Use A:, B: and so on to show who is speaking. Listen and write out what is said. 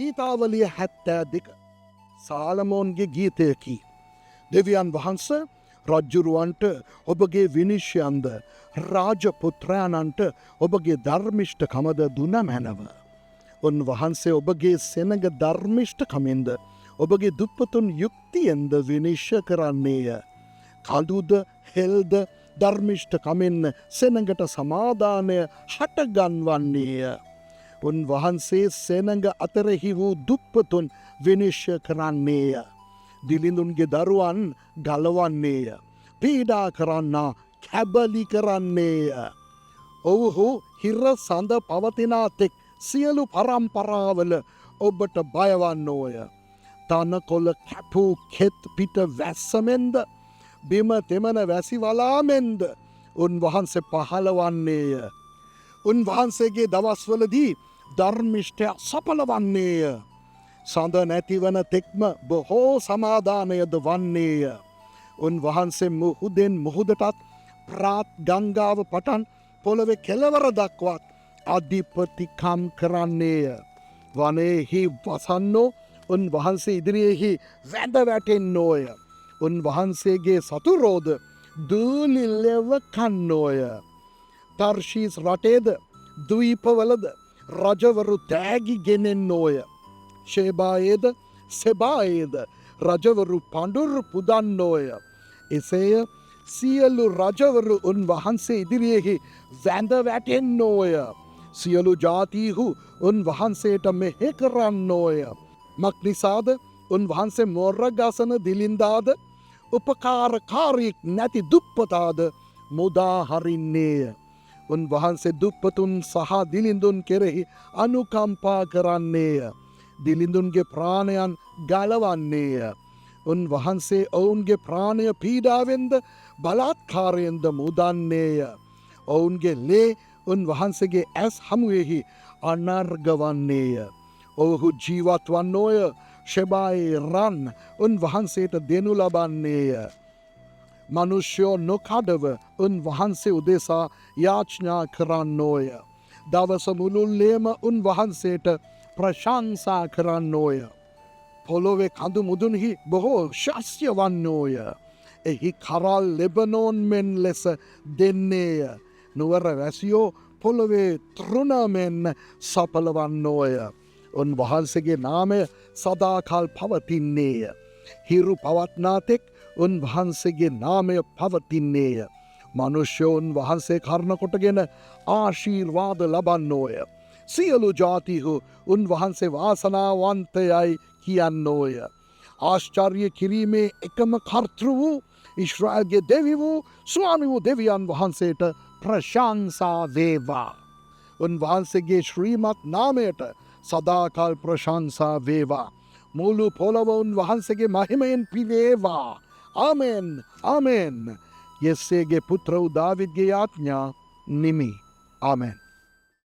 A: ගීතාවලිය 72 සාලමෝන්ගේ ගීතයකි. දෙවියන් වහන්ස රජ්ජුරුවන්ට ඔබගේ විනිශ්‍යන්ද රාජපුත්‍රයාණන්ට ඔබගේ ධර්මිෂ්ඨකමද දුන මැනව. උන්වහන්සේ ඔබගේ සෙනග ධර්මිෂ්ඨකමින්ද ඔබගේ දුප්පතුන් යුක්තියෙන්ද විනිශ්්‍ය කරන්නේය. කළුද හෙල්ද ධර්මිෂ්ඨකමින් සෙනඟට සමාධානය හටගන්වන්නේය. උන්වහන්සේ සෙනඟ අතරෙහි වූ දුප්පතුන් විනිශ්්‍ය කරන්නේය. දිලිඳුන්ගේ දරුවන් ගලවන්නේය. පීඩා කරන්නා කැබලි කරන්නේය. ඔවුහු හිර සඳ පවතිනාතෙක් සියලු පරම්පරාවල ඔබට බයවන්නෝය. තනකොළ කැපූ කෙත් පිට වැස්සමෙන්ද බිම තෙමන වැසිවලාමෙන්ද උන්වහන්සේ පහළවන්නේය. උන්වහන්සේගේ දවස්වලදී ධර්මිෂ්ඨය සපලවන්නේය. සඳ නැතිවන තෙක්ම බොහෝ සමාධානයද වන්නේය. උන්වහන්සේ මුහුදෙන් මුහුදටත් ප්‍රාත් ගංගාව පටන් පොළොවෙ කෙළවර දක්වත් අධිපතිකම් කරන්නේය. වනයෙහි වසන්නෝ උන්වහන්සේ ඉදිරියෙහි වැඳ වැටෙන්නෝය. උන්වහන්සේගේ සතුරෝද දූලිල්ලව කන්නෝය. තර්ශීස් රටේද දවීපවලද රජවරු තෑගි ගෙනෙන්නෝය. ශේබායේද සෙබායේද රජවරු පඬුරු පුදන්නෝය. එසේය සියලු රජවරු උන්වහන්සේ ඉදිරියෙහි වැඳ වැටෙන්නෝය. සියලු ජාතීහු උන්වහන්සේට මෙහෙ කරන්නෝය. මක්නිසාද උන්වහන්සේ මොර්රගසන දිලින්දාද උපකාරකාරයෙක් නැති දුප්පතාද මුදාහරින්නේය. උන්වහන්සේ දුප්පතුන් සහ දිලිඳුන් කෙරෙහි අනුකම්පා කරන්නේය. දිලිඳුන්ගේ ප්‍රාණයන් ගලවන්නේය. උන්වහන්සේ ඔවුන්ගේ ප්‍රාණය පීඩාවෙන්ද බලාත්කාරයෙන්ද මුදන්නේය. ඔවුන්ගේ ලේ උන්වහන්සේගේ ඇස් හමුවෙහි අනර්ගවන්නේය. ඔවුහු ජීවත් වන්නෝය. ශෙබායේ රන් උන්වහන්සේට දෙනු ලබන්නේය. මනුෂ්‍යෝ නොකඩව උන්වහන්සේ උදෙසා යාච්ඥා කරන්නෝය. දවස මුළුල්ලේම උන්වහන්සේට ප්‍රශංසා කරන්නෝය. පොළොවෙ කඳු මුදුන්හි බොහෝ ශස්්‍ය වන්නෝය. එහි කරල් ලෙබනෝන් මෙන් ලෙස දෙන්නේය. නුවර වැසියෝ පොළොවේ තෘණමෙන් සපලවන්නෝය. උන්වහන්සේගේ නාමය සදාකල් පවතින්නේය. හිරු පවත්නාතෙක් උන්වහන්සේගේ නාමය පවතින්නේය. මනුෂ්‍යෝ උන්වහන්සේ කරනකොටගෙන ආශීර්වාද ලබන්නෝය. සියලු ජාතිහු උන්වහන්සේ වාසනාවන්තයයි කියන්නෝය. ආශ්චර්ය කිරීමේ එකම කර්තෘ වූ ඉශ්‍රායල්ගේ දෙවි වූ ස්වාමි වූ දෙවියන් වහන්සේට ප්‍රශංසා වේවා. උන්වහන්සේගේ ශ්‍රීමත් නාමයට සදාකල් ප්‍රශංසා වේවා. මුළු පොළොව උන්වහන්සේගේ මහිමයෙන් පිවේවා. ආමෙන් ආමෙන්. යෙස්සේගේ පුත්‍ර වූ දාවිද්ගේ යාඥා නිමි. ආමෙන්.